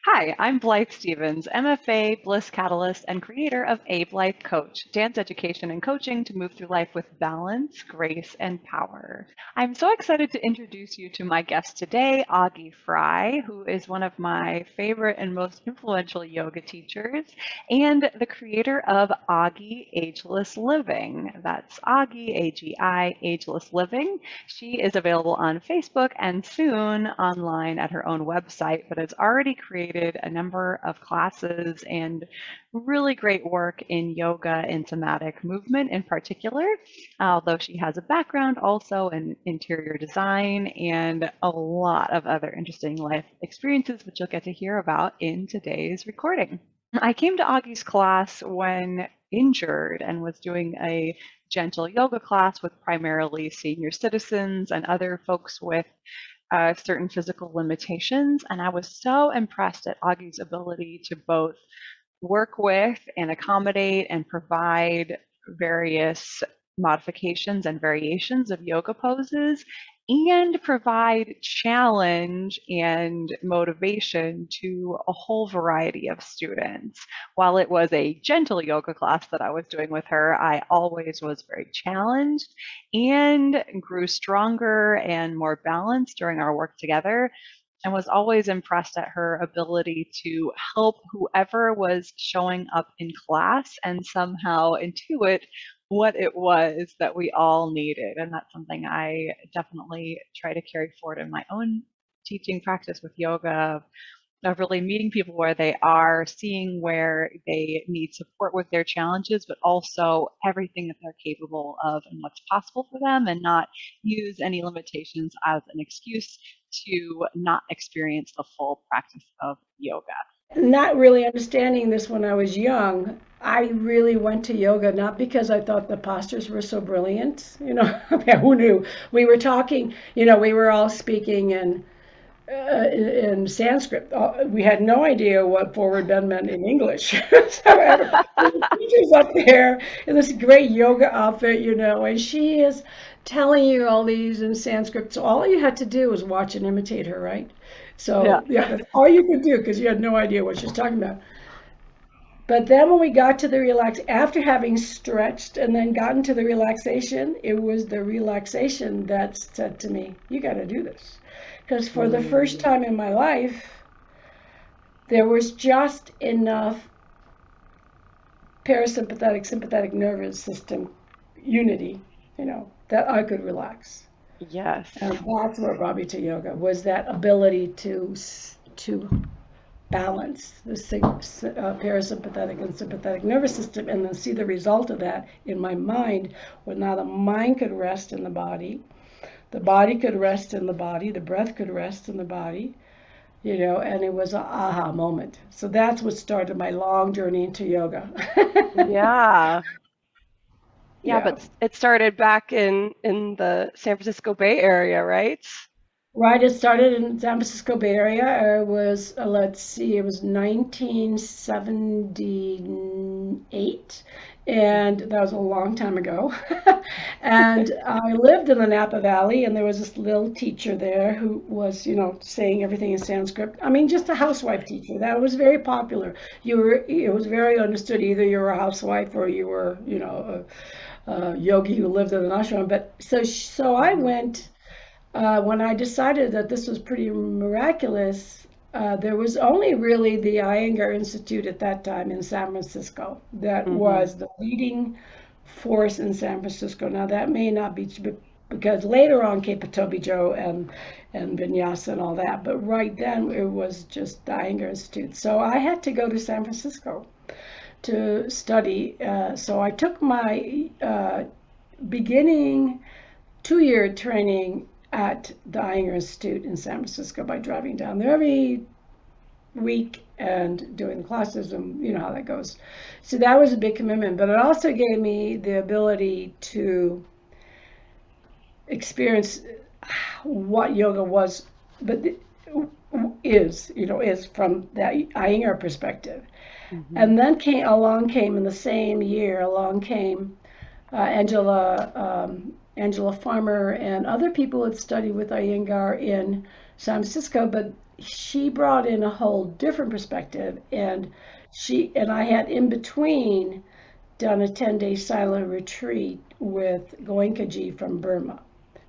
Hi, I'm Blythe Stevens, MFA, Bliss Catalyst, and creator of Abe Life Coach, dance education and coaching to move through life with balance, grace, and power. I'm so excited to introduce you to my guest today, Augie Fry, who is one of my favorite and most influential yoga teachers and the creator of Augie Ageless Living. That's Augie, A-G-I, Ageless Living. She is available on Facebook and soon online at her own website, but has already created a number of classes and really great work in yoga and somatic movement in particular, although she has a background also in interior design and a lot of other interesting life experiences, which you'll get to hear about in today's recording. I came to Augie's class when injured and was doing a gentle yoga class with primarily senior citizens and other folks with certain physical limitations. And I was so impressed at Augie's ability to both work with and accommodate and provide various modifications and variations of yoga poses and provide challenge and motivation to a whole variety of students. While it was a gentle yoga class that I was doing with her, I always was very challenged and grew stronger and more balanced during our work together and was always impressed at her ability to help whoever was showing up in class and somehow intuit what it was that we all needed. And that's something I definitely try to carry forward in my own teaching practice with yoga of really meeting people where they are, seeing where they need support with their challenges, but also everything that they're capable of and what's possible for them, and not use any limitations as an excuse to not experience the full practice of yoga. Not really understanding this when I was young, I really went to yoga not because I thought the postures were so brilliant. I mean, who knew? We were talking, we were all speaking in Sanskrit. We had no idea what forward bend meant in English. So the teacher's up there in this great yoga outfit, and she is telling you all these in Sanskrit. So all you had to do was watch and imitate her, right? Yeah. So yeah, that's all you could do because you had no idea what she's talking about. But then when we got to the relax, after having stretched and then gotten to the relaxation, it was the relaxation that said to me, "You got to do this." Because for the first Mm. time in my life, there was just enough parasympathetic, sympathetic nervous system unity, that I could relax. Yes. And that's what brought me to yoga was that ability to balance the parasympathetic and sympathetic nervous system and then see the result of that in my mind, where now the mind could rest in the body could rest in the body, the breath could rest in the body, and it was an aha moment. So that's what started my long journey into yoga. Yeah. Yeah, Yeah. but it started back in the San Francisco Bay Area, right? Right, it started in San Francisco Bay Area. It was, let's see, it was 1978, and that was a long time ago. And I lived in the Napa Valley, and there was this little teacher there who was, saying everything in Sanskrit. I mean, just a housewife teacher. That was very popular. It was very understood. Either you were a housewife or you were, a yogi who lived in an ashram. But so I Mhm. went when I decided that this was pretty miraculous. There was only really the Iyengar Institute at that time in San Francisco that Mhm. was the leading force in San Francisco. Now that may not be because later on came Patobi Joe and Vinyasa and all that, but right then it was just the Iyengar Institute. So I had to go to San Francisco to study. So I took my beginning 2-year training at the Iyengar Institute in San Francisco by driving down there every week and doing classes, and you know how that goes. So that was a big commitment, but it also gave me the ability to experience what yoga was, but is from that Iyengar perspective. Mhm. And then came in the same year, along came Angela Farmer and other people had studied with Iyengar in San Francisco, but she brought in a whole different perspective, and I had in between done a 10-day silent retreat with Goenkaji from Burma,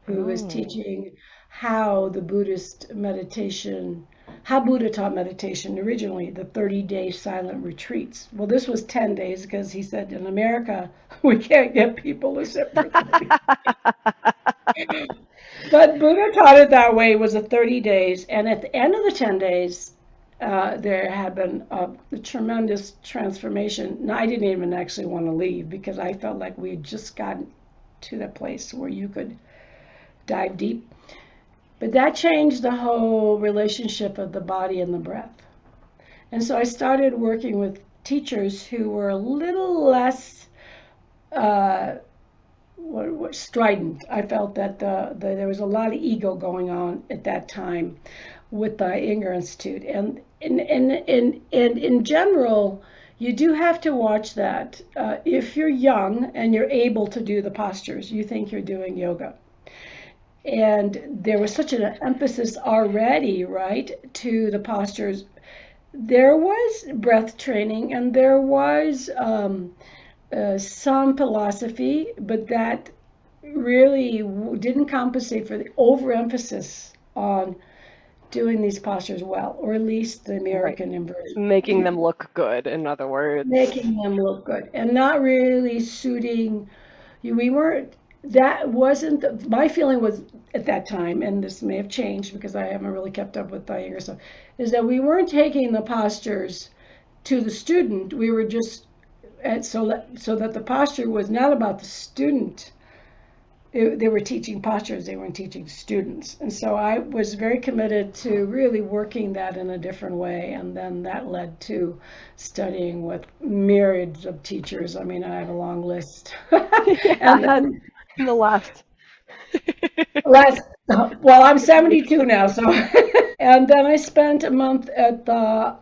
who was Oh. teaching how the Buddhist meditation, how Buddha taught meditation originally, the 30-day silent retreats. Well, this was 10 days because he said in America, we can't get people to sit for 30. But Buddha taught it that way. It was a 30 days. And at the end of the 10 days, there had been a tremendous transformation. And I didn't even actually want to leave because I felt like we had just gotten to the place where you could dive deep. But that changed the whole relationship of the body and the breath. And so I started working with teachers who were a little less uh, strident. I felt that there was a lot of ego going on at that time with the Iyengar Institute, and in general, you do have to watch that. If you're young and you're able to do the postures, you think you're doing yoga. And there was such an emphasis already, right, to the postures. There was breath training and there was some philosophy, but that really didn't compensate for the overemphasis on doing these postures well, or at least the Right. American inversion, Making them look good, in other words. making them look good and not really suiting you. We weren't, that wasn't, my feeling was at that time, and this may have changed because I haven't really kept up with the younger stuff, is that we weren't taking the postures to the student. We were just, and so that the posture was not about the student. They were teaching postures, they weren't teaching students. And so I was very committed to really working that in a different way. And then that led to studying with myriads of teachers. I mean, I have a long list. And Yeah, in the last. last, well, I'm 72 now, so. And then I spent a month at the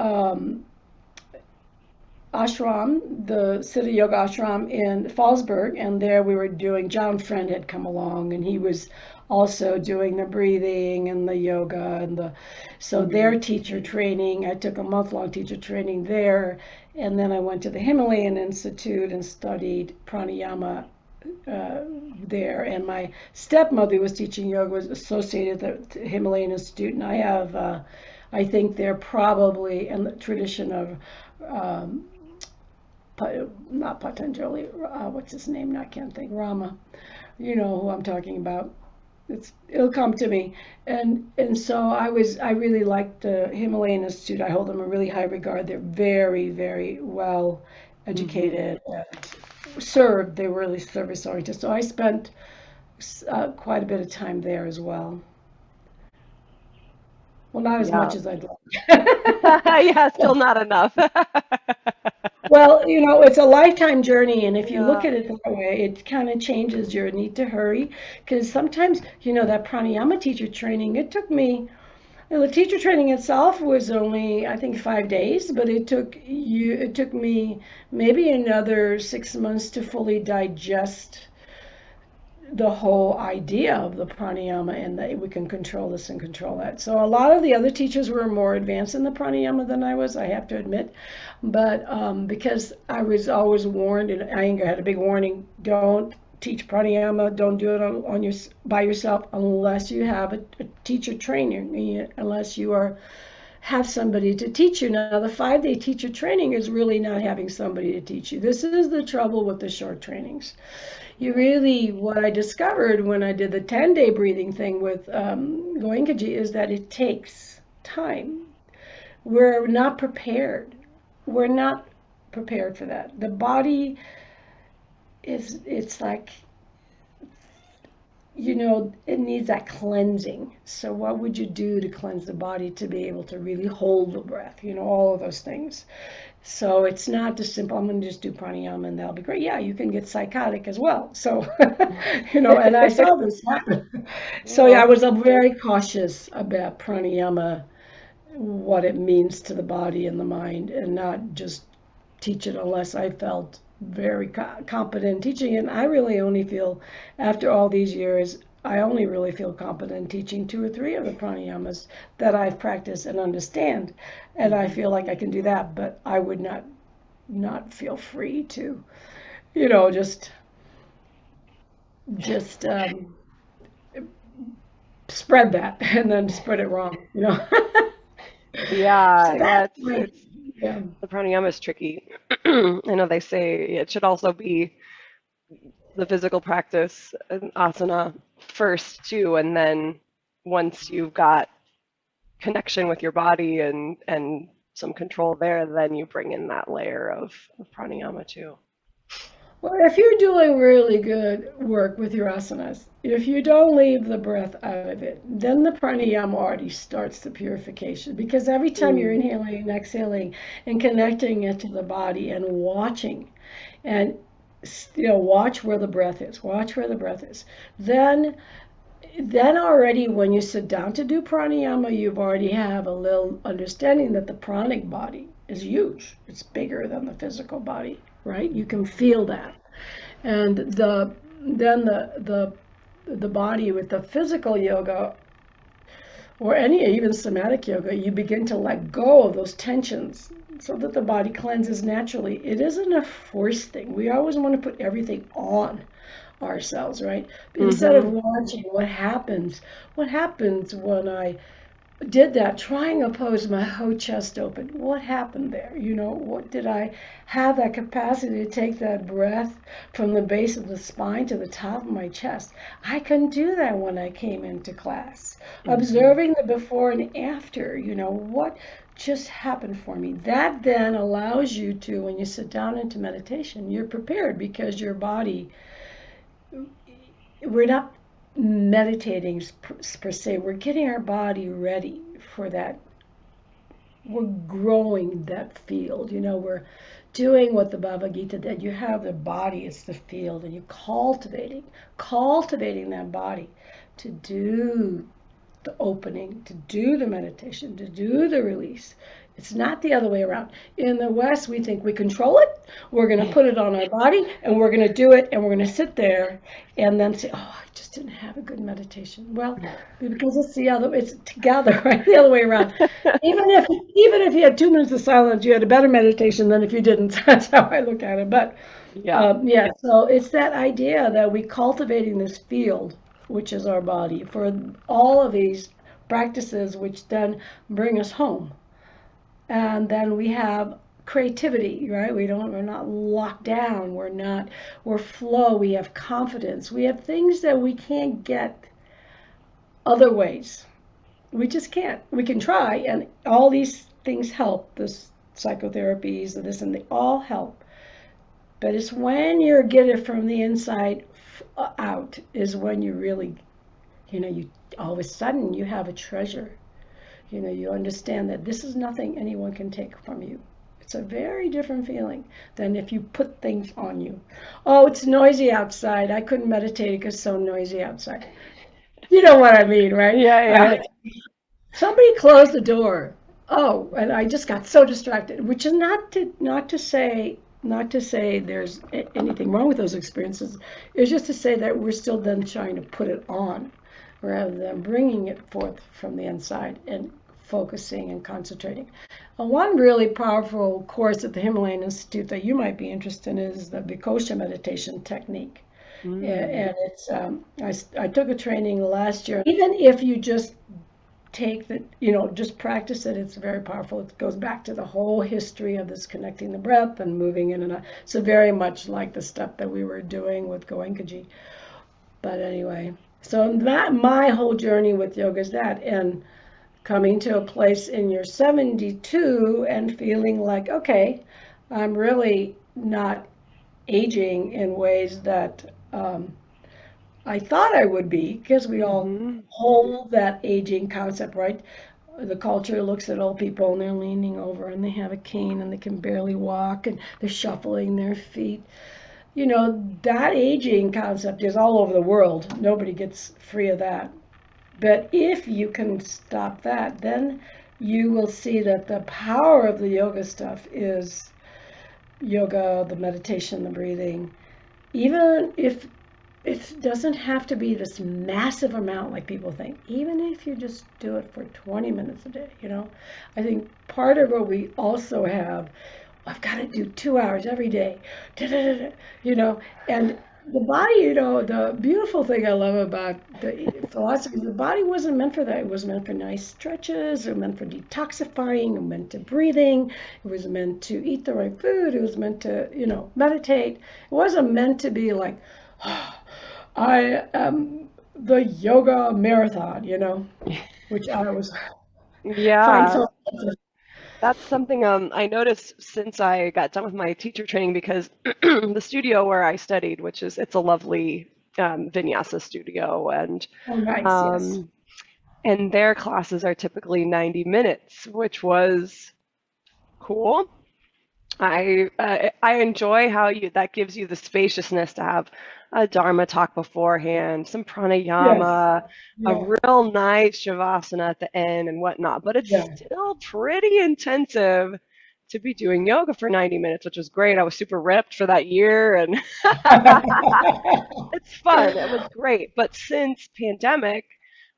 ashram, the Siddha Yoga ashram in Fallsburg, and there we were doing, John Friend had come along, and he was also doing the breathing and the yoga and so their teacher training. I took a month-long teacher training there, and then I went to the Himalayan Institute and studied pranayama there. And my stepmother was teaching yoga, was associated with the Himalayan Institute, and I think they're probably in the tradition of um, not Patanjali, what's his name? I can't think. Rama, you know who I'm talking about. It'll come to me, and so I really liked the Himalayan Institute. I hold them in really high regard. They're very, very well educated and served. They're really service oriented. So I spent quite a bit of time there as well. Well, not as Yeah. much as I'd like. Yeah, still not enough. Well, it's a lifetime journey, and if you look Yeah. at it that way, it kind of changes your need to hurry. Because sometimes, that pranayama teacher training, it took me, the teacher training itself was only, I think, 5 days, but it took me maybe another 6 months to fully digest the whole idea of the pranayama and that we can control this and control that. So a lot of the other teachers were more advanced in the pranayama than I was, I have to admit. But because I was always warned, and Iyengar had a big warning: don't teach pranayama, don't do it on your by yourself unless you have a teacher trainer, unless you have somebody to teach you. Now, the 5-day teacher training is really not having somebody to teach you. This is the trouble with the short trainings. What I discovered when I did the 10-day breathing thing with Goenkaji is that it takes time. We're not prepared. We're not prepared for that. The body it's like, it needs that cleansing. So what would you do to cleanse the body to be able to really hold the breath? All of those things. So it's not just simple, I'm going to just do pranayama and that'll be great. Yeah, you can get psychotic as well. So, and I saw this happen. So yeah, I Oh, was very cautious about pranayama, what it means to the body and the mind, and not just teach it unless I felt very competent teaching it. And I really only feel after all these years, I only really feel competent teaching 2 or 3 of the pranayamas that I've practiced and understand, and I feel like I can do that, but I would not feel free to, just spread that and then spread it wrong, Yeah, So that's the pranayama is tricky. I know they say it should also be the physical practice, asana first too, and then once you've got connection with your body and some control there, then you bring in that layer of pranayama too. Well, if you're doing really good work with your asanas, if you don't leave the breath out of it, then the pranayama already starts the purification. Because every time you're inhaling and exhaling and connecting it to the body and watching, and watch where the breath is, then already when you sit down to do pranayama, you've already have a little understanding that the pranic body is huge. It's bigger than the physical body, right? You can feel that. And then the body with the physical yoga or even somatic yoga, you begin to let go of those tensions so that the body cleanses naturally. It isn't a forced thing. We always want to put everything on ourselves, right? Instead of watching what happens when I did that, trying a pose, my whole chest open. What happened there? What did I have that capacity to take that breath from the base of the spine to the top of my chest? I couldn't do that when I came into class. Observing the before and after, what just happened for me. That then allows you to, when you sit down into meditation, you're prepared because your body, we're not meditating per se, we're getting our body ready for that. We're growing that field, we're doing what the Bhagavad Gita did. You have the body, it's the field, and you're cultivating that body to do the opening, to do the meditation, to do the release. It's not the other way around. In the West, we think we control it. We're going to put it on our body, and we're going to do it, and we're going to sit there and then say, oh, I just didn't have a good meditation. Well, because it's together, right? The other way around. Even if you had 2 minutes of silence, you had a better meditation than if you didn't. That's how I look at it. But so it's that idea that we cultivating this field, which is our body, for all of these practices, which then bring us home. And then we have creativity, right? We're not locked down. We're flow. We have confidence. We have things that we can't get other ways. We just can't. We can try, and all these things help. This psychotherapies, this, and they all help. But it's when you get it from the inside out is when you really, you all of a sudden you have a treasure. You understand that this is nothing anyone can take from you. It's a very different feeling than if you put things on you. Oh, it's noisy outside. I couldn't meditate because it's so noisy outside. You know what I mean, right? Yeah. Somebody closed the door. Oh, and I just got so distracted, which is not to say there's anything wrong with those experiences. It's just to say that we're still then trying to put it on rather than bringing it forth from the inside and focusing and concentrating. One really powerful course at the Himalayan Institute that you might be interested in is the Vikosha meditation technique. And it's I took a training last year. Even if you just take just practice it, it's very powerful. It goes back to the whole history of this connecting the breath and moving in and out. So very much like the stuff that we were doing with Goenkaji. But anyway, so that my whole journey with yoga is that, and coming to a place in your 72 and feeling like, okay, I'm really not aging in ways that I thought I would be, because we all hold that aging concept, right? The culture looks at old people and they're leaning over and they have a cane and they can barely walk and they're shuffling their feet. That aging concept is all over the world. Nobody gets free of that. But if you can stop that, then you will see that the power of the yoga stuff is yoga, the meditation, the breathing. Even if it doesn't have to be this massive amount like people think, even if you just do it for 20 minutes a day, you know. I think part of what we also have, I've got to do 2 hours every day, da, da, da, da, you know, and the body, you know, the beautiful thing I love about the philosophy, the body wasn't meant for that. It was meant for nice stretches, it was meant for detoxifying, it was meant to breathing, it was meant to eat the right food, it was meant to, you know, meditate. It wasn't meant to be like, oh, I am the yoga marathon, you know, which I was find Yeah, so. that's something I noticed since I got done with my teacher training because the studio where I studied, which is it's a lovely vinyasa studio, Oh, nice, yes. um, and their classes are typically 90 minutes, which was cool. I enjoy how you that gives you the spaciousness to have a Dharma talk beforehand, some Yes. pranayama, a Yeah. real nice shavasana at the end and whatnot. But it's Yeah. still pretty intensive to be doing yoga for 90 minutes, which was great. I was super ripped for that year and it's fun. It was great. But since pandemic,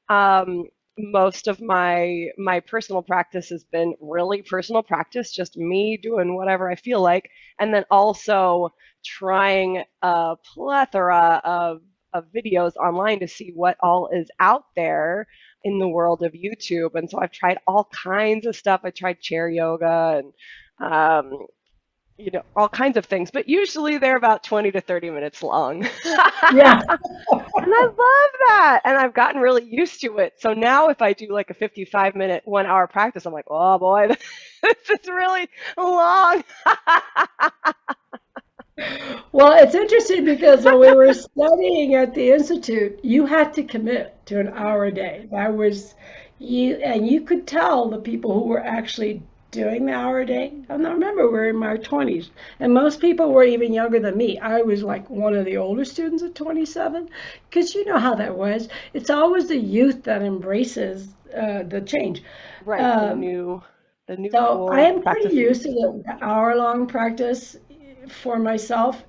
um, most of my personal practice has been really personal practice, just me doing whatever I feel like, and then also trying a plethora of videos online to see what all is out there in the world of YouTube. And so I've tried all kinds of stuff. I tried chair yoga and all kinds of things, but usually they're about 20 to 30 minutes long. Yeah. And I love that. And I've gotten really used to it. So now if I do like a 55-minute, 1 hour practice, I'm like, oh boy, this is really long. Well, it's interesting because when we were studying at the Institute, you had to commit to an hour a day. That was you, and you could tell the people who were actually doing the hour a day. And I remember we're in our 20s, and most people were even younger than me. I was like one of the older students at 27, because you know how that was. It's always the youth that embraces the change. Right, Um, the new So I cool am pretty practices. used to the hour-long practice for myself.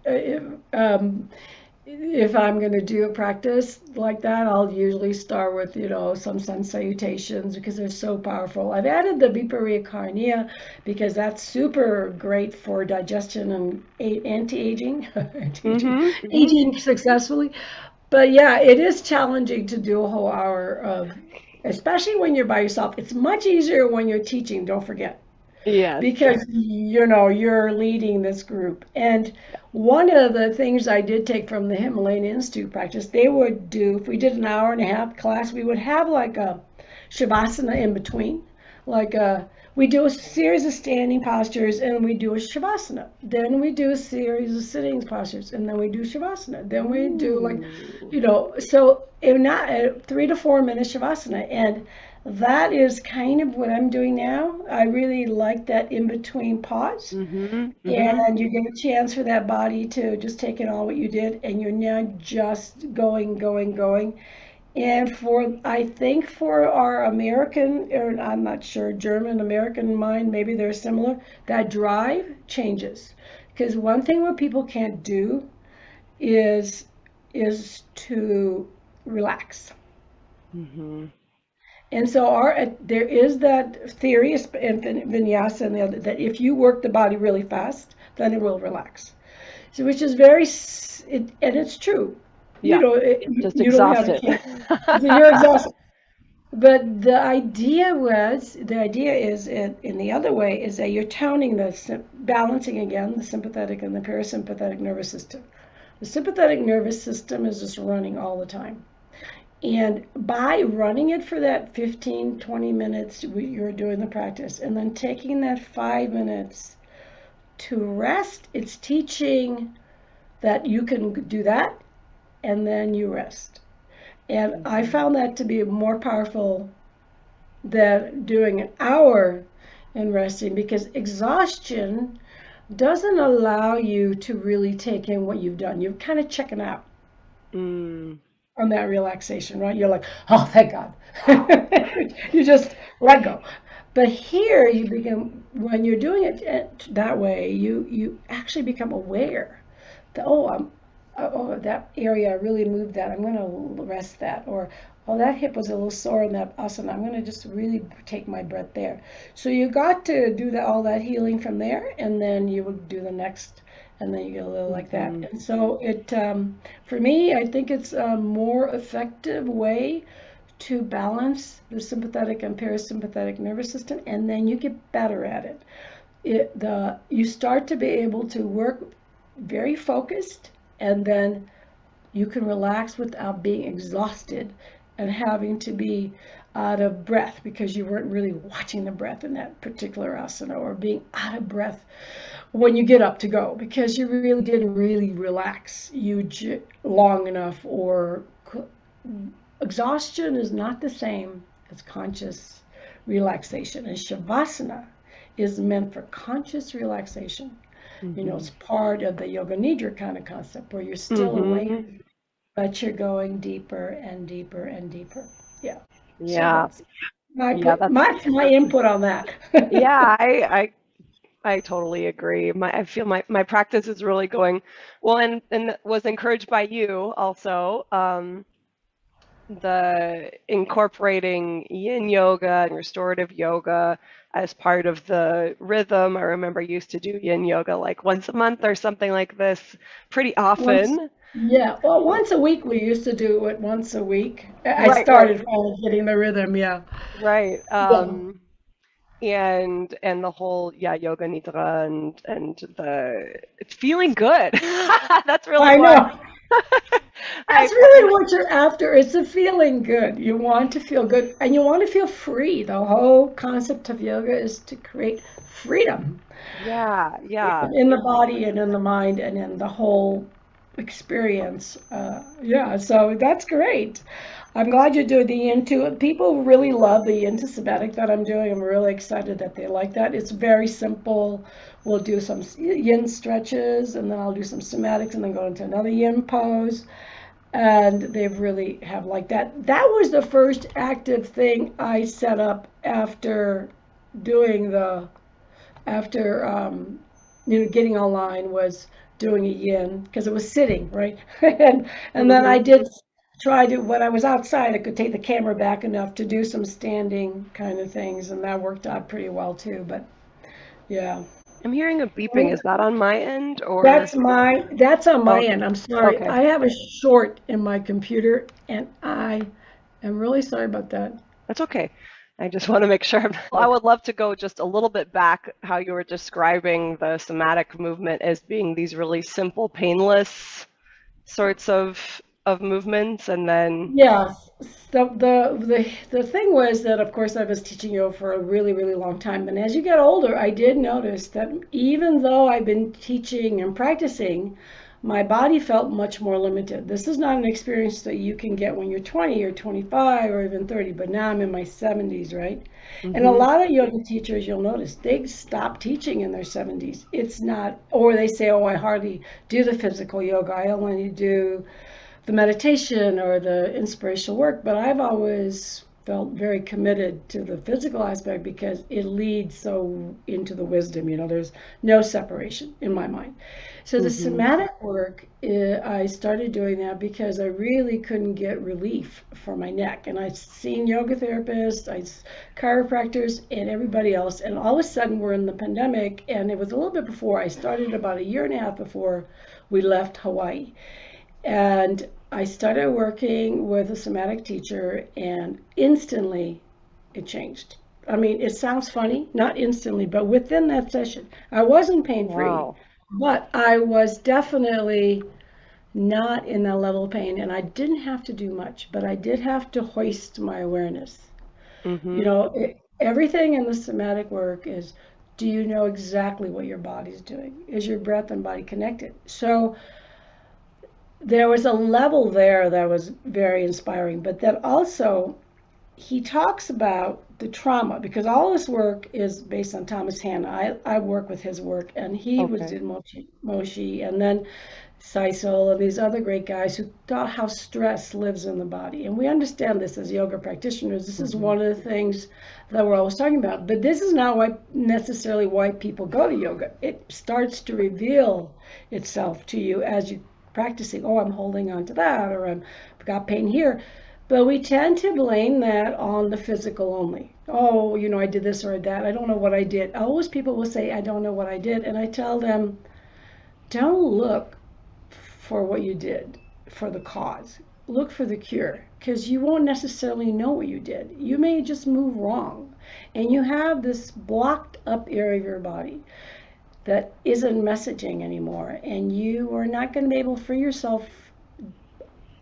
If I'm going to do a practice like that, I'll usually start with, you know, some sun salutations because they're so powerful. I've added the Viparita Karniya because that's super great for digestion and anti-aging, anti-aging, Mm-hmm. aging successfully. But yeah, it is challenging to do a whole hour of, especially when you're by yourself. It's much easier when you're teaching, don't forget, Yes. because you know you're leading this group. And one of the things I did take from the Himalayan Institute practice, they would do, if we did an hour and a half class, we would have like a shavasana in between. Like we do a series of standing postures and we do a shavasana. Then we do a series of sitting postures and then we do shavasana. Then we do like, Ooh. you know, so in not 3 to 4 minute shavasana. And that is kind of what I'm doing now. I really like that in between pause. Mm-hmm. Mm-hmm. And you get a chance for that body to just take in all what you did, and you're now just going, going, going. And for, I think for our American, or I'm not sure, German American mind, maybe they're similar, that drive changes. Because one thing what people can't do is is to relax. Mm-hmm. And so there is that theory in vinyasa and the other, that if you work the body really fast, then it will relax. So which is and it's true. You Yeah. know, Just you don't have a exhausted. chance. You're exhausted. But the idea is in the other way is that you're toning balancing again the sympathetic and the parasympathetic nervous system. The sympathetic nervous system is just running all the time. And by running it for that 15, 20 minutes, you're doing the practice, and then taking that 5 minutes to rest, it's teaching that you can do that and then you rest. And I Mm-hmm. found that to be more powerful than doing an hour and resting because exhaustion doesn't allow you to really take in what you've done. You're kind of checking out Mm. on that relaxation, right? You're like, oh, thank God. You just let go. But here you begin, when you're doing it that way, you actually become aware that, oh, oh, that area, I really moved that. I'm going to rest that. Or, oh, that hip was a little sore in that asana. I'm going to just really take my breath there. So you got to do all that healing from there, and then you would do the next, and then you get a little like that. Mm-hmm. And so for me, I think it's a more effective way to balance the sympathetic and parasympathetic nervous system, and then you get better at it. You start to be able to work very focused, and then you can relax without being exhausted and having to be out of breath because you weren't really watching the breath in that particular asana, or being out of breath when you get up to go because you really didn't really relax long enough. Or exhaustion is not the same as conscious relaxation, and shavasana is meant for conscious relaxation. It's part of the yoga nidra kind of concept where you're still awake, but you're going deeper and deeper and deeper. Yeah. Yeah. So Yeah, my input on that. yeah, I totally agree. I feel my practice is really going well, and was encouraged by you also. The incorporating yin yoga and restorative yoga as part of the rhythm. I remember I used to do yin yoga like once a month or something like this pretty Once, often. yeah. Well, once a week we used to do it once a week. I Right, right, started finally getting the rhythm. Yeah. right. Yeah. And the whole yoga nidra and the it's feeling good. That's really I what know. I That's really what you're after. It's a feeling good. You want to feel good and you want to feel free. The whole concept of yoga is to create freedom yeah. in the body and in the mind and in the whole experience. Yeah, so that's great. I'm glad you're doing the yin too. People really love the yin to somatic that I'm doing. I'm really excited that they like that. It's very simple. We'll do some yin stretches, and then I'll do some somatics, and then go into another yin pose. And they've really have liked that. That was the first active thing I set up after doing the after getting online, was doing a yin because it was sitting right. And then I Hmm. did try to, when I was outside I could take the camera back enough to do some standing kind of things, and that worked out pretty well too. But yeah, I'm hearing a beeping. Is that on my end or that's on my okay? end. I'm sorry, Okay. I have a short in my computer, and I am really sorry about that. That's okay. I just want to make sure. I would love to go just a little bit back how you were describing the somatic movement as being these really simple, painless sorts of movements, and then Yeah, the thing was that of course I was teaching yoga for a really really long time, and as you get older, I did notice that even though I've been teaching and practicing, my body felt much more limited. This is not an experience that you can get when you're 20 or 25 or even 30, but now I'm in my 70s, right? And a hmm lot of yoga teachers, you'll notice, they stop teaching in their 70s. It's not, or they say, oh, I hardly do the physical yoga. I only do the meditation or the inspirational work. But I've always felt very committed to the physical aspect because it leads so into the wisdom. There's no separation in my mind. So the hmm somatic work, I started doing that because I really couldn't get relief for my neck. And I've seen yoga therapists, chiropractors, and everybody else. And all of a sudden we're in the pandemic, and it was a little bit before. I started about a year and a half before we left Hawaii. And I started working with a somatic teacher, and instantly it changed. I mean, it sounds funny, not instantly, but within that session, I wasn't pain free, Wow. but I was definitely not in that level of pain. And I didn't have to do much, but I did have to hoist my awareness. hmm Everything in the somatic work is, do you know exactly what your body's doing? Is your breath and body connected? So there was a level there that was very inspiring. But then also, he talks about the trauma, because all this work is based on Thomas Hanna. I work with his work, and he was Okay. in Moshi, and then Sisal, and these other great guys who taught how stress lives in the body. And we understand this as yoga practitioners. This is hmm one of the things that we're always talking about. But this is not necessarily why people go to yoga. It starts to reveal itself to you as you practicing. Oh, I'm holding on to that, or I've got pain here. But we tend to blame that on the physical only. Oh, I did this or that. I don't know what I did. Always people will say, I don't know what I did. And I tell them, don't look for what you did, for the cause. Look for the cure, because you won't necessarily know what you did. You may just move wrong, and you have this blocked up area of your body that isn't messaging anymore, and you are not going to be able to free yourself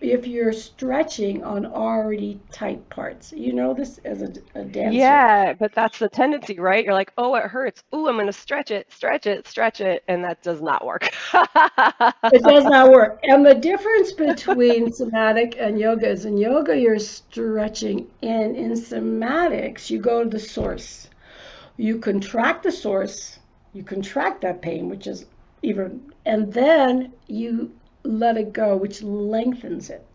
if you're stretching on already tight parts. You know this as a dancer. Yeah, but that's the tendency, right? You're like, oh, it hurts. Ooh, I'm going to stretch it, stretch it, stretch it. And that does not work. It does not work. And the difference between somatic and yoga is in yoga, you're stretching. And in somatics, you go to the source. You contract the source, you contract that pain, which is even, and then you let it go, which lengthens it.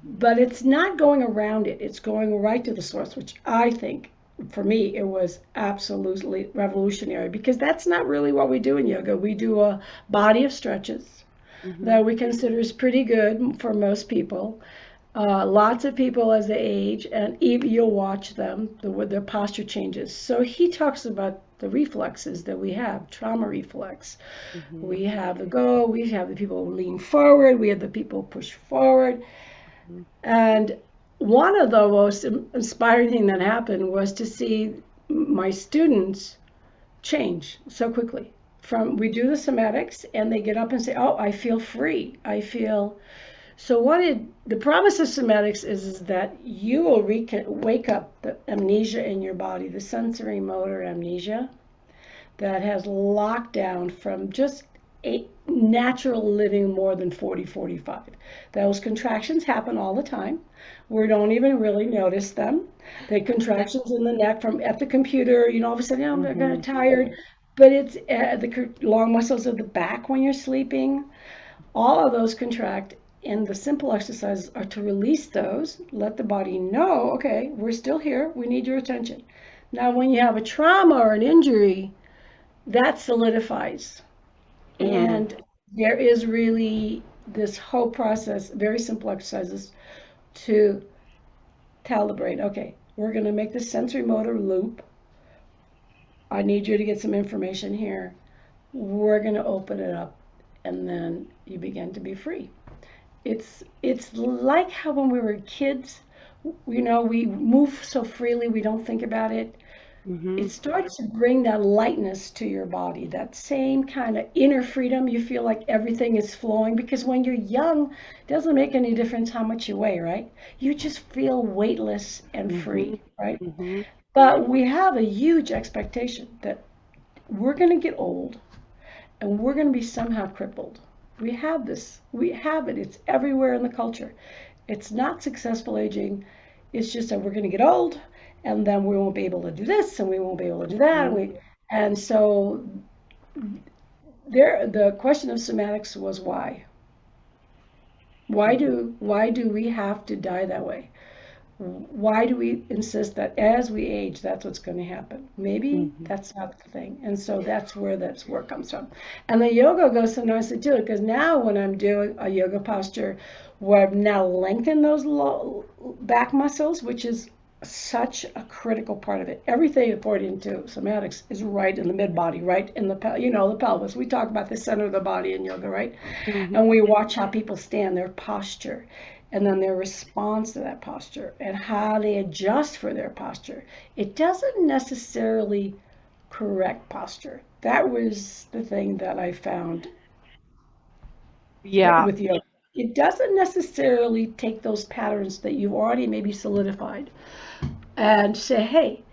But it's not going around it, it's going right to the source, which I think, for me, it was absolutely revolutionary, because that's not really what we do in yoga. We do a body of stretches that we consider is pretty good for most people. Lots of people as they age, and even you'll watch them, their posture changes. So he talks about the reflexes that we have, trauma reflex. We have the go, we have the people lean forward, we have the people push forward. And one of the most inspiring thing that happened was to see my students change so quickly. We do the somatics, and they get up and say, oh, I feel free. I feel. So the promise of somatics is that you will wake up the amnesia in your body, the sensory motor amnesia that has locked down from just a natural living more than 40, 45. Those contractions happen all the time. We don't even really notice them. The contractions in the neck from at the computer, all of a sudden, I'm kind of tired. But it's the long muscles of the back when you're sleeping. All of those contract. And the simple exercises are to release those, let the body know, okay, we're still here, we need your attention. Now, when you have a trauma or an injury, that solidifies. And there is really this whole process, very simple exercises to tell the brain, okay, we're going to make this sensory motor loop. I need you to get some information here. We're going to open it up, and then you begin to be free. It's like how when we were kids, we move so freely, we don't think about it. It starts to bring that lightness to your body, that same kind of inner freedom. You feel like everything is flowing, because when you're young, it doesn't make any difference how much you weigh, right? You just feel weightless and free, right? But we have a huge expectation that we're going to get old and we're going to be somehow crippled. We have this. We have it. It's everywhere in the culture. It's not successful aging. It's just that we're going to get old, and then we won't be able to do this, and we won't be able to do that. And so the question of somatics was why? Why do we have to die that way? Why do we insist that as we age, that's what's going to happen? Maybe that's not the thing. And so that's where that work comes from. And the yoga goes so nicely to it, because now when I'm doing a yoga posture where I've now lengthened those low back muscles, which is such a critical part of it. Everything according to somatics is right in the mid body, right in the the pelvis. We talk about the center of the body in yoga, right? And we watch how people stand, their posture, and then their response to that posture, and how they adjust for their posture. It doesn't necessarily correct posture. That was the thing that I found with yoga. It doesn't necessarily take those patterns that you've already maybe solidified and say, hey,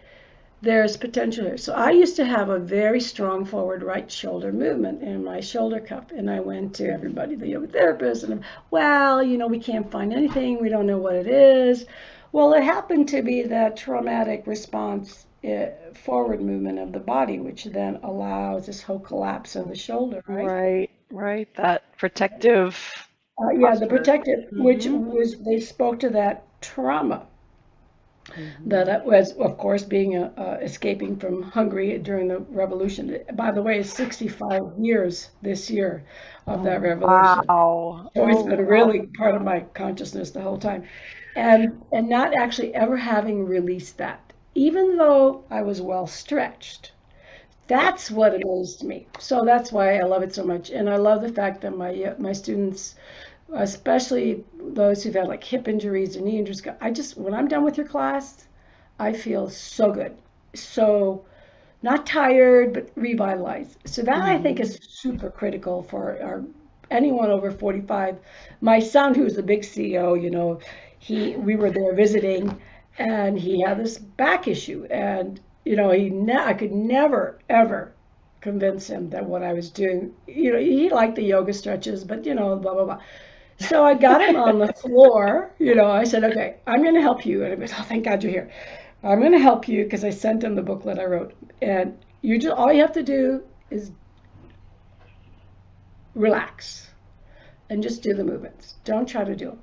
there's potential here. So I used to have a very strong forward right shoulder movement in my shoulder cup. And I went to everybody, the yoga therapist, and we can't find anything. We don't know what it is. Well, it happened to be that traumatic response forward movement of the body, which then allows this whole collapse of the shoulder, right? Right. That protective. The protective, which was, they spoke to that trauma. Mhm. That was, of course, being escaping from Hungary during the revolution. By the way, it's 65 years this year of that Oh, revolution. wow. So it's Oh, been wow. really part of my consciousness the whole time. And not actually ever having released that, even though I was well stretched. That's what amazed me. So that's why I love it so much. And I love the fact that my students, especially those who've had like hip injuries or knee injuries, I just, when I'm done with your class, I feel so good. So not tired, but revitalized. So that I think Mhm. is super critical for anyone over 45. My son, who's a big CEO, we were there visiting, and he had this back issue, and I could never ever convince him that what I was doing, he liked the yoga stretches, but blah blah blah. So I got him on the floor. I said, okay, I'm going to help you. And he goes, oh, thank God you're here. I'm going to help you because I sent him the booklet I wrote. And all you have to do is relax and just do the movements. Don't try to do them.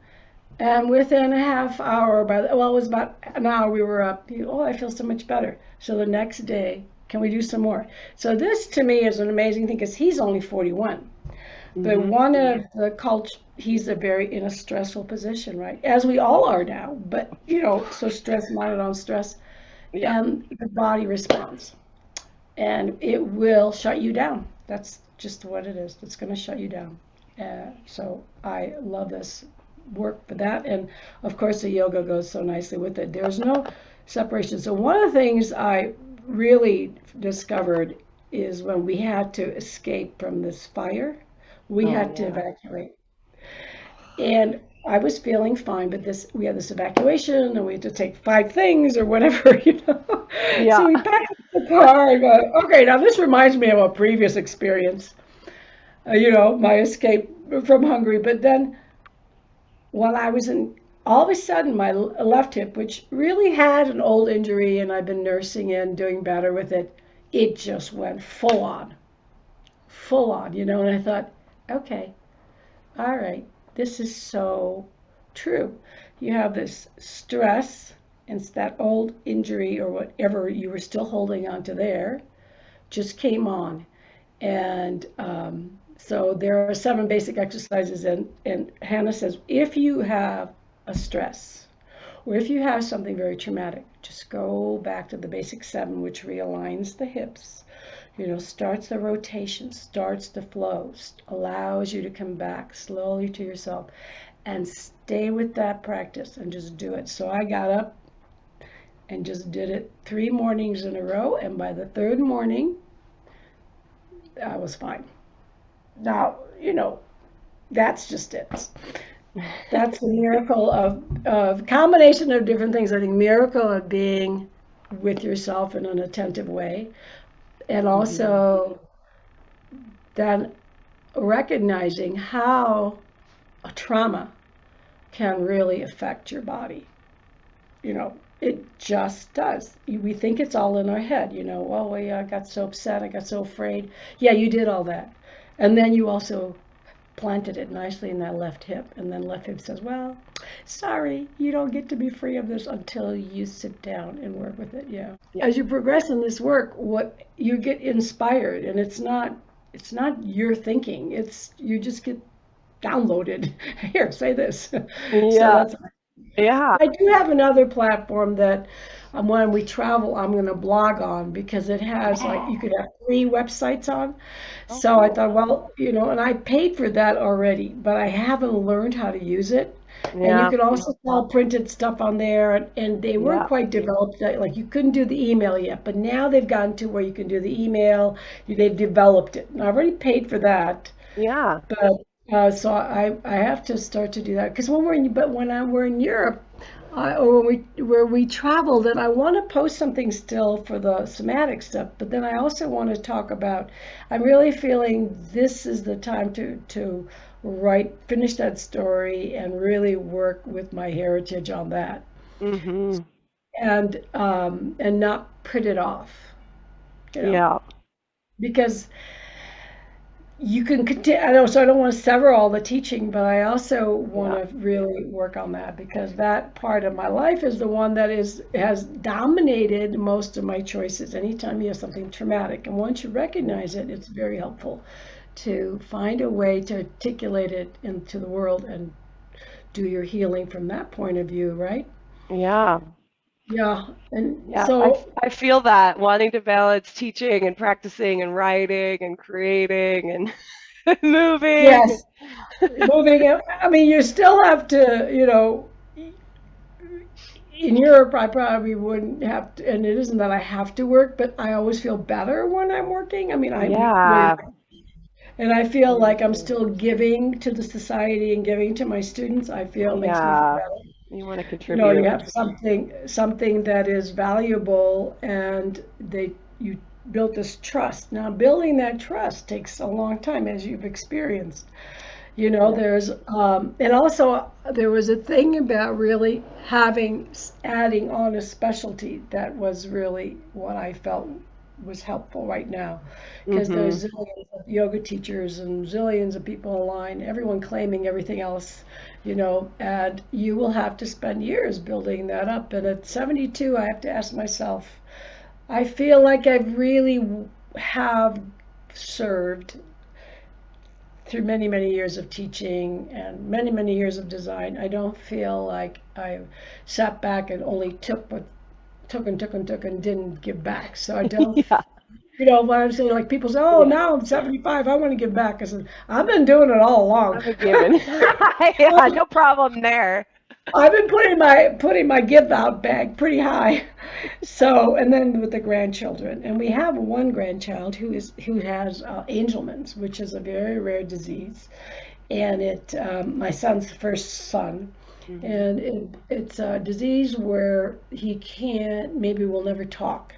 And within a half hour, it was about an hour, we were up. Oh, I feel so much better. So the next day, can we do some more? So this to me is an amazing thing because he's only 41. But Mhm. one of the culture, he's in a stressful position, right? As we all are now. But so stress minded on stress, Yeah. and the body responds, and it will shut you down. That's just what it is. It's going to shut you down. So I love this work for that, and of course the yoga goes so nicely with it. There's no separation. So one of the things I really discovered is when we had to escape from this fire, we Oh, had to yeah. evacuate. And I was feeling fine, but we had this evacuation, and we had to take 5 things or whatever, Yeah. So we packed up the car and go, okay, now this reminds me of a previous experience, my escape from Hungary. But then when I was all of a sudden, my left hip, which really had an old injury and I've been nursing and doing better with it, it just went full on, and I thought, okay, all right, this is so true. You have this stress, and it's that old injury or whatever you were still holding on to there just came on. And so there are 7 basic exercises, and Hannah says if you have a stress or if you have something very traumatic, just go back to the basic 7, which realigns the hips, starts the rotation, starts the flow, allows you to come back slowly to yourself and stay with that practice and just do it. So I got up and just did it 3 mornings in a row, and by the 3rd morning, I was fine. Now, that's just it. That's the miracle of combination of different things. I think miracle of being with yourself in an attentive way, and Mhm. also then recognizing how a trauma can really affect your body. It just does. We think it's all in our head, oh, yeah, I got so upset, I got so afraid. Yeah, you did all that. And then you also planted it nicely in that left hip. And then left hip says, well, sorry, you don't get to be free of this until you sit down and work with it. Yeah. Yeah. As you progress in this work, what you get inspired, and it's not your thinking. It's you just get downloaded. Here, say this. So Yeah. that's Yeah. I do have another platform that when we travel, I'm going to blog on because it has like you could have 3 websites on. Oh, So I cool. thought, well, and I paid for that already, but I haven't learned how to use it. And you Yeah. could also sell printed stuff on there, and they weren't Yeah. quite developed. Like you couldn't do the email yet, but now they've gotten to where you can do the email. They've developed it. And I already paid for that, Yeah. but so I have to start to do that because we're in Europe, or when where we traveled, and I want to post something still for the somatic stuff, but then I also want to talk about. I'm really feeling this is the time to finish that story and really work with my heritage on that, Mhm. and not put it off, you know, Yeah. because you can continue. I know, so I don't want to sever all the teaching, but I also want Yeah. to really work on that because that part of my life is the one that has dominated most of my choices. Anytime you have something traumatic, and once you recognize it, it's very helpful to find a way to articulate it into the world and do your healing from that point of view, right? Yeah. Yeah, and Yeah. I, so I feel that wanting to balance teaching and practicing and writing and creating and moving. yes, moving. I mean, you still have to, in Europe, I probably wouldn't have to, and it isn't that I have to work, but I always feel better when I'm working. I mean, Yeah. and I feel Me like I'm too. still giving to the society and giving to my students. I feel it makes me feel Yeah. better. You want to You contribute. have something that is valuable, and you built this trust. Now, building that trust takes a long time, as you've experienced. Yeah. And also there was a thing about really adding on a specialty that was really what I felt was helpful right now. Because Hmm. there's zillions of yoga teachers and zillions of people online, everyone claiming everything else, and you will have to spend years building that up. And at 72, I have to ask myself, I feel like I really have served through many, many years of teaching and many, many years of design. I don't feel like I sat back and only took and didn't give back. So I don't, Yeah. what I'm saying, like people say, oh, Yeah. now I'm 75, I want to give back. I said, I've been doing it all along. I'm a given. Yeah. No problem there. I've been putting my give out bag pretty high. So, and then with the grandchildren, and we have one grandchild who has Angelman's, which is a very rare disease, and my son's first son, Hmm. and it's a disease where he can't, maybe will never talk.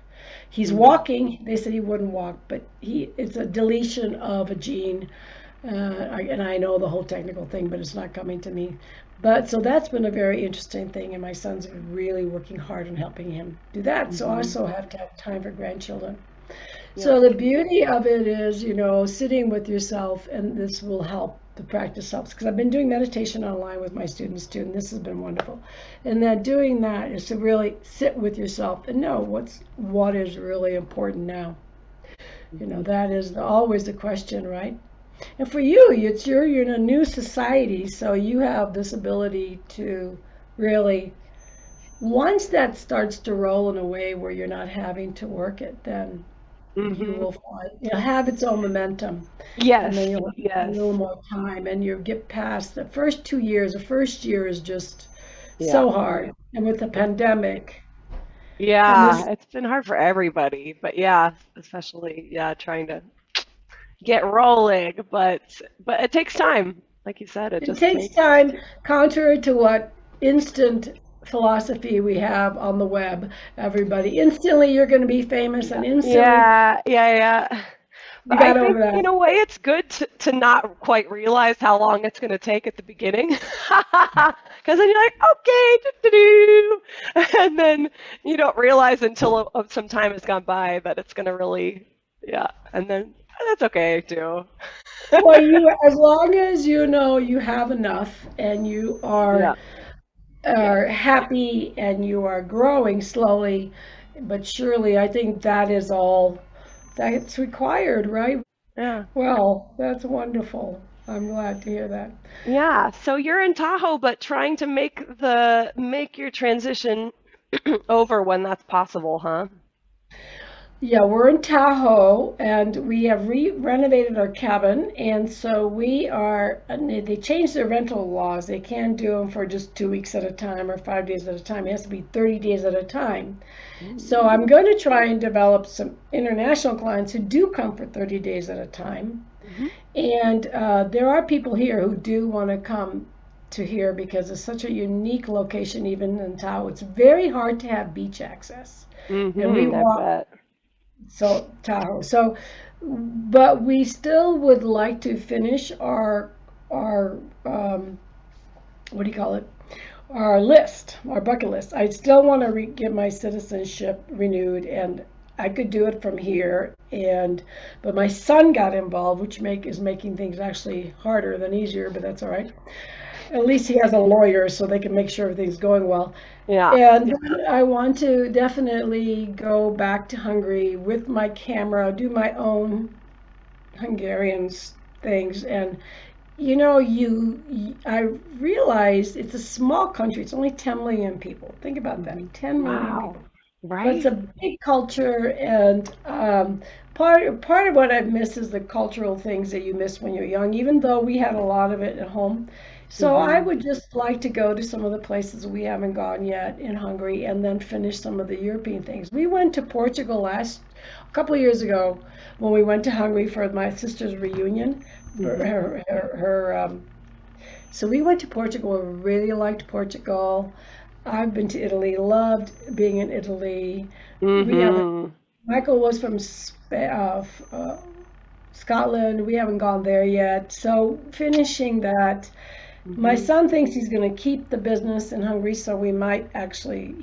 He's Hmm. walking. They said he wouldn't walk, but it's a deletion of a gene, and I know the whole technical thing, but it's not coming to me. But so that's been a very interesting thing, and my son's really working hard on helping him do that. So I Hmm. also have to have time for grandchildren. Yep. So the beauty of it is, sitting with yourself, and this will help. The practice helps because I've been doing meditation online with my students too, and this has been wonderful. And that doing that is to really sit with yourself and know what is really important now. Hmm. That is always the question, right? And for you, you're in a new society, so you have this ability to really, once that starts to roll in a way where you're not having to work it, then you Hmm. will find it'll have its own momentum, and then Yes. you'll have a Yes. little more time, and you'll get past the first 2 years. The first year is just Yeah. so hard, and with the pandemic, and Yeah. this, It's been hard for everybody, but yeah, especially yeah, trying to get rolling, but it takes time. Like you said, it it just takes takes. time, contrary to what instant philosophy we have on the web. Everybody, instantly you're going to be famous, Yeah. and instantly Yeah. Yeah. Yeah. you But I got think over that. in a way it's good to not quite realize how long it's going to take at the beginning. Because then you're like, okay, doo-doo-doo. And then you don't realize until some time has gone by that it's going to really, yeah. And then that's okay too. Well, as long as you know you have enough, and you Yeah. are Yes. happy, and you are growing slowly but surely, I think that is all that's required, right? Yeah. Well, that's wonderful. I'm glad to hear that. Yeah. So you're in Tahoe, but trying to make your transition over when that's possible, huh? Yeah, we're in Tahoe, and we have renovated our cabin, and so and they changed their rental laws. They can't do them for just 2 weeks at a time or 5 days at a time. It has to be 30 days at a time. So Ooh. I'm going to try and develop some international clients who do come for 30 days at a time. Mhm. And there are people here who do want to come to here because it's such a unique location, even in Tahoe. It's very hard to have beach access. And we I want bet. Tahoe. But we still would like to finish our what do you call it? Our bucket list. I still want to get my citizenship renewed, and I could do it from here, but my son got involved, which is making things actually harder than easier, but that's all right. At least he has a lawyer, so they can make sure everything's going well. Yeah. And I want to definitely go back to Hungary with my camera, do my own Hungarian things, and I realized it's a small country. It's only 10 million people. Think about that, 10 million Wow. people. But it's Right. a big culture, and part of what I've missed is the cultural things that you miss when you're young, even though we had a lot of it at home. So I Hmm. would just like to go to some of the places we haven't gone yet in Hungary, and then finish some of the European things. We went to Portugal a couple of years ago when we went to Hungary for my sister's reunion. For Hmm. so we went to Portugal. We really liked Portugal. I've been to Italy, loved being in Italy. We haven't, Hmm. Michael was from Scotland. We haven't gone there yet. So finishing that, my Hmm. son thinks he's going to keep the business in Hungary, so we might actually,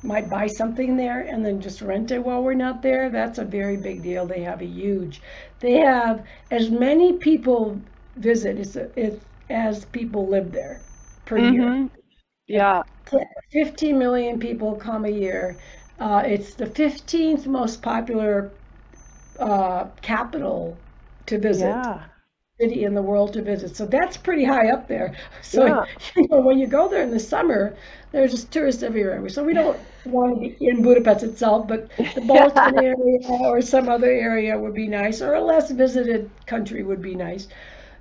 might buy something there and then just rent it while we're not there. That's a very big deal. They have as many people visit as people live there per year. Hmm. Yeah. 15 million people come a year. It's the 15th most popular capital to visit, Yeah. city in the world to visit. So that's pretty high up there. So, Yeah. when you go there in the summer, there's just tourists everywhere. So we don't want to be in Budapest itself, but the Balkan area or some other area would be nice, or a less visited country would be nice.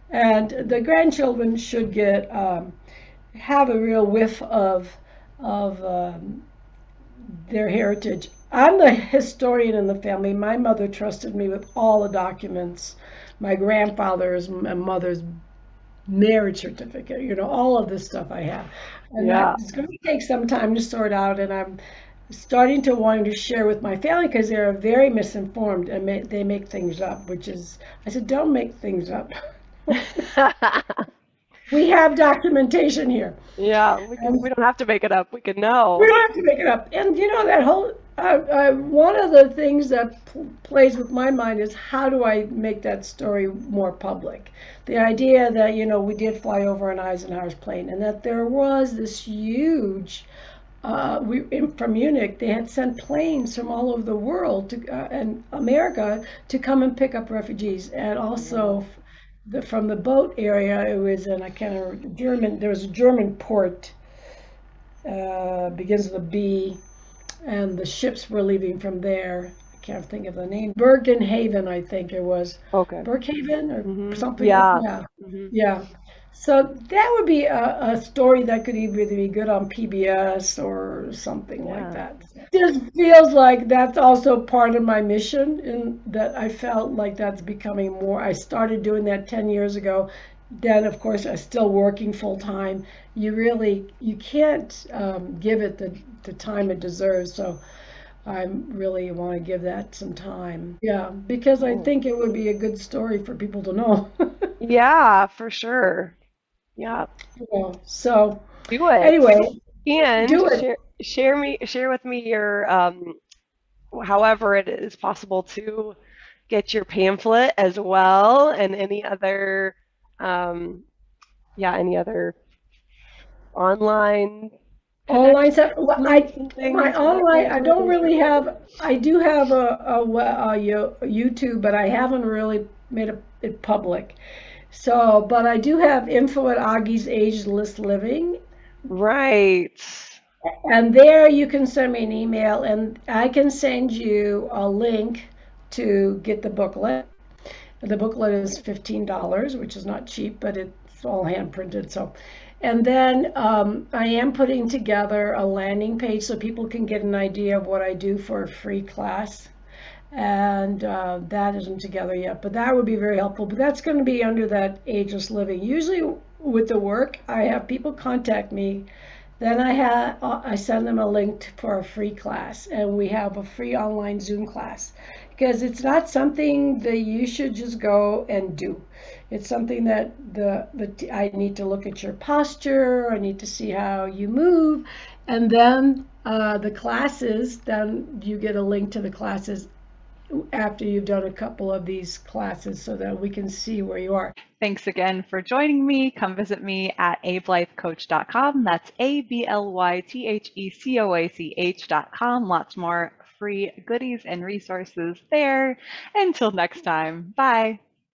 And the grandchildren should have a real whiff of their heritage. I'm the historian in the family. My mother trusted me with all the documents, my grandfather's and mother's marriage certificate, all of this stuff I have. And that Yeah. it's going to take some time to sort out. And I'm starting to want to share with my family because they're very misinformed and they make things up, I said, don't make things up. We have documentation here. Yeah. We don't have to make it up. We can know. We don't have to make it up. And that whole one of the things that plays with my mind is how do I make that story more public? The idea that we did fly over an Eisenhower's plane, and that there was this huge. From Munich, they had sent planes from all over the world and America to come and pick up refugees, and also Wow. from the boat area. It was in I can't remember German. There was a German port begins with a B, and the ships were leaving from there. I can't think of the name. Bergenhaven, I think it was. Okay. Berghaven or Hmm. something. Yeah. Yeah, Hmm. yeah. So that would be a story that could either be good on PBS or something like Yeah. that. This feels like that's also part of my mission, in that I felt like that's becoming more. I started doing that 10 years ago. Then, of course, I'm still working full time. You can't give it the time it deserves. So I really want to give that some time. Yeah, because I Cool. think it would be a good story for people to know. Yeah, for sure. Yeah. So Do it. anyway, And do it. share with me your however it is possible to get your pamphlet as well and any other um any other online Online stuff. connections, Well, links and my things that online. I people don't can share really with? have. I do have a YouTube, but I haven't really made it public. So, but I do have info at Augie's Ageless Living, Right. and there you can send me an email, and I can send you a link to get the booklet. The booklet is $15, which is not cheap, but it's all hand printed. So, and then I am putting together a landing page so people can get an idea of what I do for a free class. And that isn't together yet, but that would be very helpful. But that's going to be under that Ageless Living. Usually with the work, I have people contact me, then I send them a link for a free class, and we have a free online Zoom class, because it's not something that you should just go and do. It's something that I need to look at your posture. I need to see how you move, And then the classes, then you get a link to the classes after you've done a couple of these classes so that we can see where you are. Thanks again for joining me. Come visit me at ablythecoach.com. That's ablythecoach.com. Lots more free goodies and resources there. Until next time, bye.